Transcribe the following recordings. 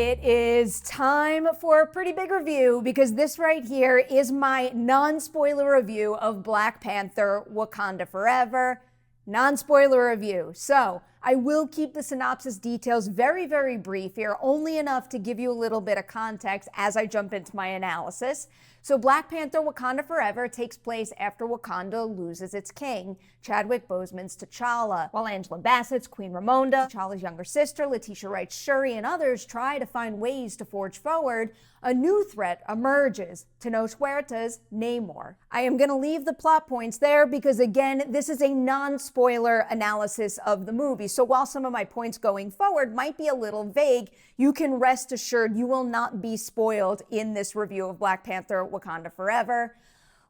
It is time for a pretty big review because this right here is my non-spoiler review of Black Panther: Wakanda Forever. Non-spoiler review. So I will keep the synopsis details very, very brief here, only enough to give you a little bit of context as I jump into my analysis. So Black Panther: Wakanda Forever takes place after Wakanda loses its king, Chadwick Boseman's T'Challa, while Angela Bassett's Queen Ramona, T'Challa's younger sister, Letitia Wright's Shuri, and others try to find ways to forge forward. A new threat emerges, Tenoch Huerta's Namor. I am going to leave the plot points there because, again, this is a non-spoiler analysis of the movie. So while some of my points going forward might be a little vague, you can rest assured you will not be spoiled in this review of Black Panther: Wakanda Forever.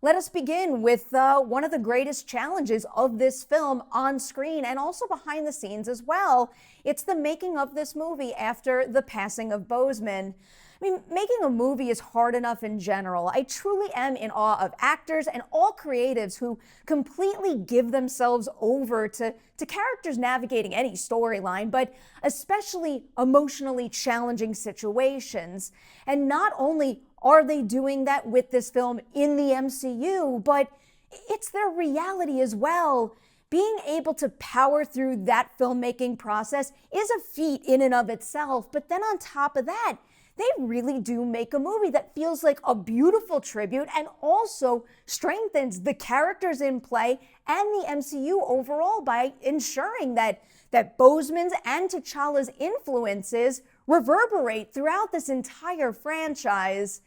Let us begin with one of the greatest challenges of this film on screen and also behind the scenes as well. It's the making of this movie after the passing of Boseman. I mean, making a movie is hard enough in general. I truly am in awe of actors and all creatives who completely give themselves over to characters navigating any storyline, but especially emotionally challenging situations. And not only are they doing that with this film in the MCU, but it's their reality as well. Being able to power through that filmmaking process is a feat in and of itself, but then on top of that, they really do make a movie that feels like a beautiful tribute and also strengthens the characters in play and the MCU overall by ensuring that Boseman's and T'Challa's influences reverberate throughout this entire franchise.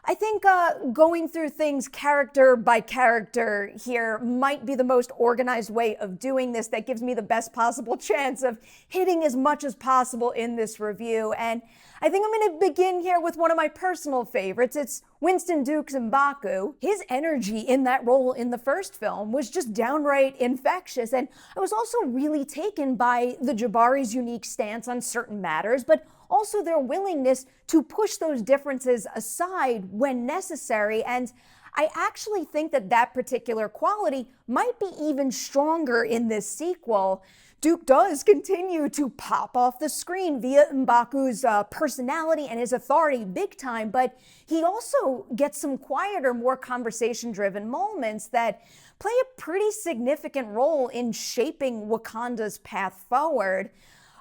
I think going through things character by character here might be the most organized way of doing this that gives me the best possible chance of hitting as much as possible in this review. And I think I'm going to begin here with one of my personal favorites. It's Winston Duke's M'Baku. His energy in that role in the first film was just downright infectious, and I was also really taken by the Jabari's unique stance on certain matters, but also their willingness to push those differences aside when necessary. And I actually think that particular quality might be even stronger in this sequel. Duke does continue to pop off the screen via M'Baku's personality and his authority big time, but he also gets some quieter, more conversation-driven moments that play a pretty significant role in shaping Wakanda's path forward.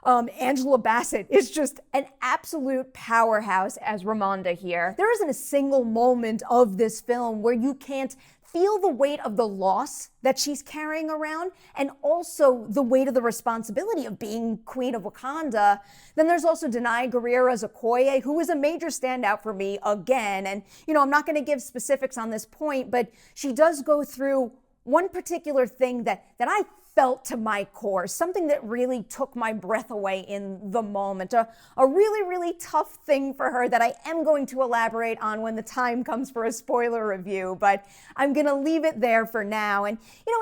Angela Bassett is just an absolute powerhouse as Ramona here. There isn't a single moment of this film where you can't feel the weight of the loss that she's carrying around and also the weight of the responsibility of being Queen of Wakanda. Then there's also Danai Gurira's Okoye, who is a major standout for me again. And, I'm not going to give specifics on this point, but she does go through one particular thing that I felt to my core, something that really took my breath away in the moment, a really, really tough thing for her that I am going to elaborate on when the time comes for a spoiler review, but I'm going to leave it there for now. And,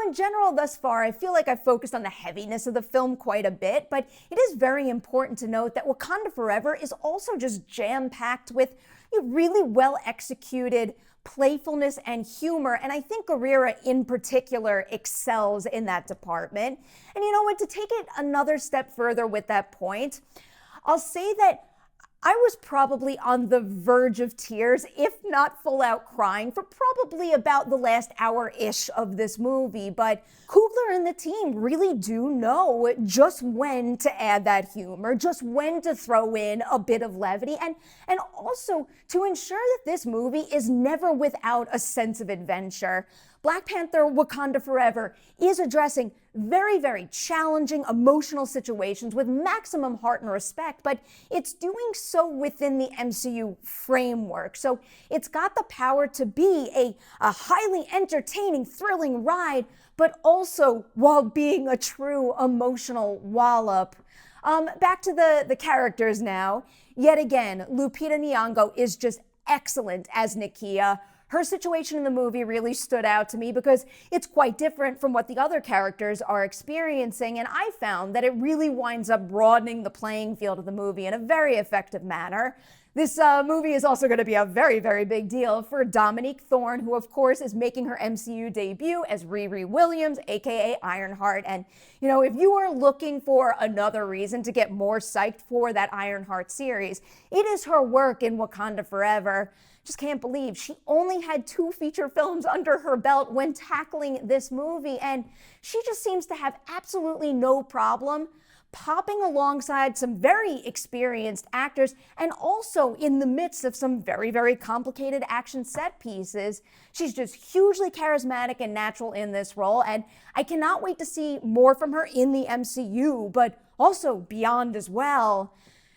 in general, thus far, I feel like I've focused on the heaviness of the film quite a bit, but it is very important to note that Wakanda Forever is also just jam-packed with really well-executed playfulness and humor, and I think Gurira in particular excels in that department. And you know what, to take it another step further with that point, I'll say that I was probably on the verge of tears, if not full out crying, for probably about the last hour-ish of this movie. But Coogler and the team really do know just when to add that humor, just when to throw in a bit of levity, and also to ensure that this movie is never without a sense of adventure. Black Panther: Wakanda Forever is addressing very, very challenging emotional situations with maximum heart and respect, but it's doing so within the MCU framework. So it's got the power to be a highly entertaining, thrilling ride, but also while being a true emotional wallop. Back to the characters now. Yet again, Lupita Nyong'o is just excellent as Nakia. Her situation in the movie really stood out to me because it's quite different from what the other characters are experiencing, and I found that it really winds up broadening the playing field of the movie in a very effective manner. This movie is also going to be a very, very big deal for Dominique Thorne, who of course is making her MCU debut as Riri Williams, aka Ironheart. And, you know, if you are looking for another reason to get more psyched for that Ironheart series, it is her work in Wakanda Forever. Just can't believe she only had 2 feature films under her belt when tackling this movie, and she just seems to have absolutely no problem popping alongside some very experienced actors and also in the midst of some very, very complicated action set pieces. She's just hugely charismatic and natural in this role, and I cannot wait to see more from her in the MCU, but also beyond as well.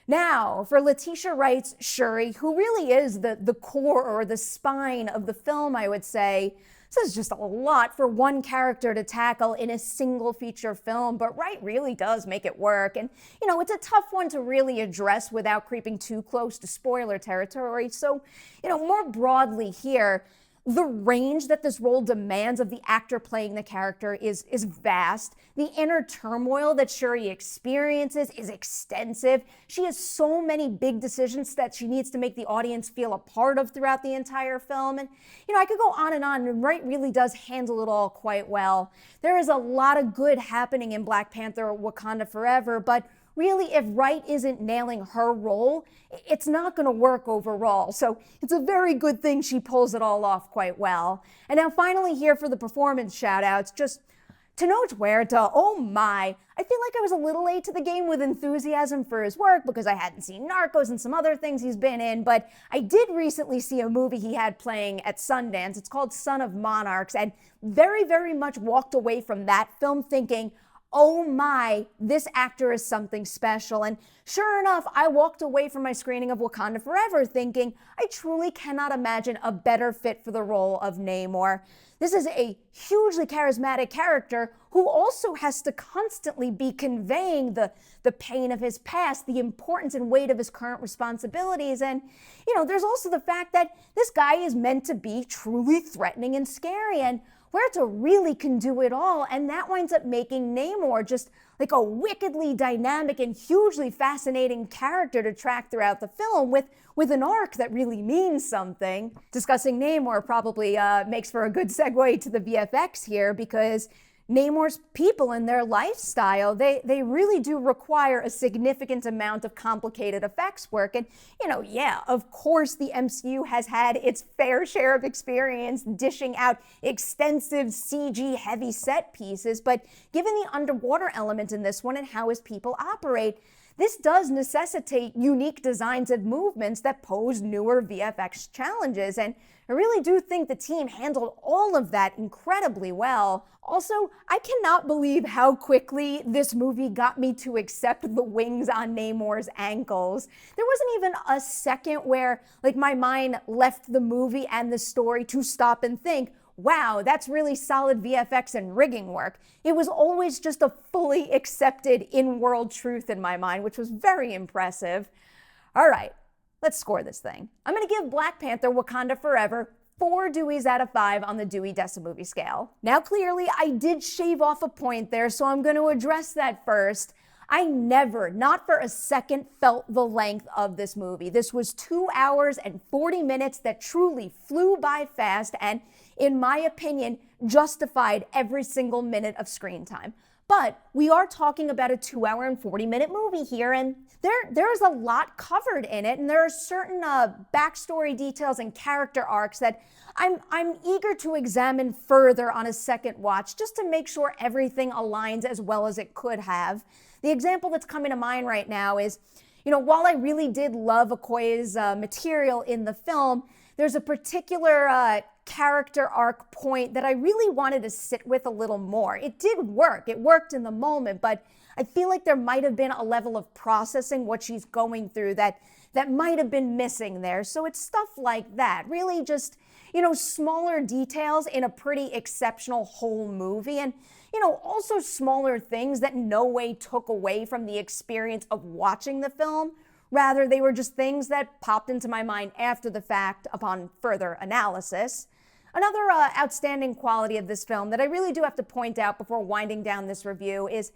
Now, for Letitia Wright's Shuri, who really is the core or the spine of the film, I would say, this is just a lot for one character to tackle in a single feature film, but Wright really does make it work. And, you know, it's a tough one to really address without creeping too close to spoiler territory. So, you know, more broadly here, the range that this role demands of the actor playing the character is vast. The inner turmoil that Shuri experiences is extensive. She has so many big decisions that she needs to make the audience feel a part of throughout the entire film. And, you know, I could go on, and Wright really does handle it all quite well. There is a lot of good happening in Black Panther Wakanda Forever, but really, if Wright isn't nailing her role, it's not going to work overall. So it's a very good thing she pulls it all off quite well. And now finally here for the performance shout-outs, just Tenoch Huerta, oh my. I feel like I was a little late to the game with enthusiasm for his work because I hadn't seen Narcos and some other things he's been in, but I did recently see a movie he had playing at Sundance. It's called Son of Monarchs, and very, very much walked away from that film thinking, oh my, this actor is something special. And sure enough, I walked away from my screening of Wakanda Forever thinking, I truly cannot imagine a better fit for the role of Namor. This is a hugely charismatic character who also has to constantly be conveying the pain of his past, the importance and weight of his current responsibilities. And, you know, there's also the fact that this guy is meant to be truly threatening and scary. And Huerta really can do it all, and that winds up making Namor just like a wickedly dynamic and hugely fascinating character to track throughout the film with an arc that really means something. Discussing Namor probably makes for a good segue to the VFX here, because Namor's people and their lifestyle, they really do require a significant amount of complicated effects work. And, you know, yeah, of course the MCU has had its fair share of experience dishing out extensive CG-heavy set pieces, but given the underwater element in this one and how his people operate, this does necessitate unique designs and movements that pose newer VFX challenges, and I really do think the team handled all of that incredibly well. Also, I cannot believe how quickly this movie got me to accept the wings on Namor's ankles. There wasn't even a second where, like, my mind left the movie and the story to stop and think, wow, that's really solid VFX and rigging work. It was always just a fully accepted in-world truth in my mind, which was very impressive. All right, let's score this thing. I'm going to give Black Panther Wakanda Forever 4 Deweys out of 5 on the Dewey Decimovie scale. Now, clearly, I did shave off a point there, so I'm going to address that first. I never, not for a second, felt the length of this movie. This was 2 hours and 40 minutes that truly flew by fast and, in my opinion, justified every single minute of screen time. But we are talking about a 2 hour and 40-minute movie here, and there is a lot covered in it, and there are certain backstory details and character arcs that I'm eager to examine further on a second watch, just to make sure everything aligns as well as it could have. The example that's coming to mind right now is, you know, while I really did love Okoye's material in the film, there's a particular character arc point that I really wanted to sit with a little more. It did work. It worked in the moment, but I feel like there might have been a level of processing what she's going through that might have been missing there. So it's stuff like that. Really just, you know, smaller details in a pretty exceptional whole movie. And, you know, also smaller things that in no way took away from the experience of watching the film Rather, they were just things that popped into my mind after the fact upon further analysis. Another outstanding quality of this film that I really do have to point out before winding down this review is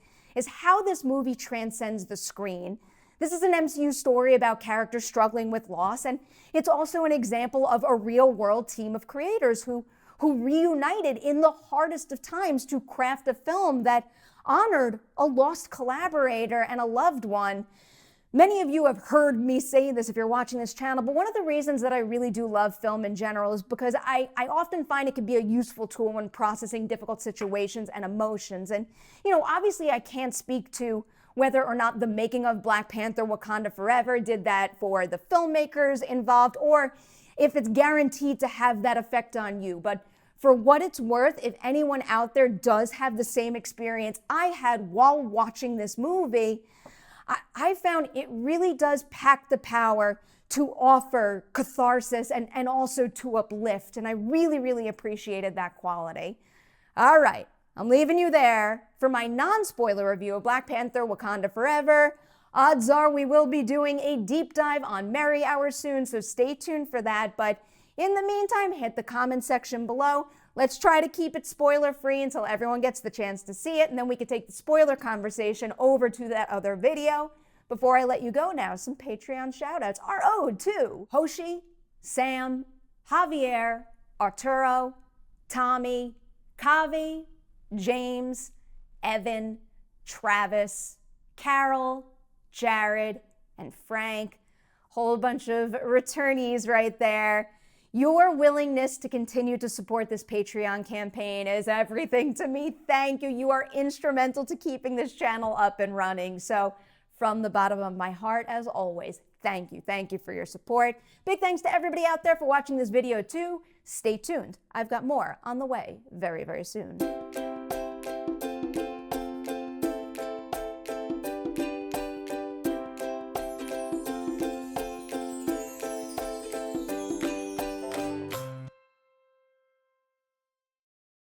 how this movie transcends the screen. This is an MCU story about characters struggling with loss, and it's also an example of a real-world team of creators who reunited in the hardest of times to craft a film that honored a lost collaborator and a loved one. Many of you have heard me say this if you're watching this channel, but one of the reasons that I really do love film in general is because I often find it can be a useful tool when processing difficult situations and emotions. And, obviously I can't speak to whether or not the making of Black Panther Wakanda Forever did that for the filmmakers involved, or if it's guaranteed to have that effect on you. But for what it's worth, if anyone out there does have the same experience I had while watching this movie, I found it really does pack the power to offer catharsis and also to uplift. And I really, really appreciated that quality. All right, I'm leaving you there for my non-spoiler review of Black Panther Wakanda Forever. Odds are we will be doing a deep dive on Merry Hour soon, so stay tuned for that. But in the meantime, hit the comment section below. Let's try to keep it spoiler-free until everyone gets the chance to see it, and then we can take the spoiler conversation over to that other video. Before I let you go now, some Patreon shoutouts are owed to Hoshi, Sam, Javier, Arturo, Tommy, Kavi, James, Evan, Travis, Carol, Jared, and Frank. Whole bunch of returnees right there. Your willingness to continue to support this Patreon campaign is everything to me. Thank you. You are instrumental to keeping this channel up and running. So from the bottom of my heart, as always, thank you. Thank you for your support. Big thanks to everybody out there for watching this video too. Stay tuned. I've got more on the way very, very soon.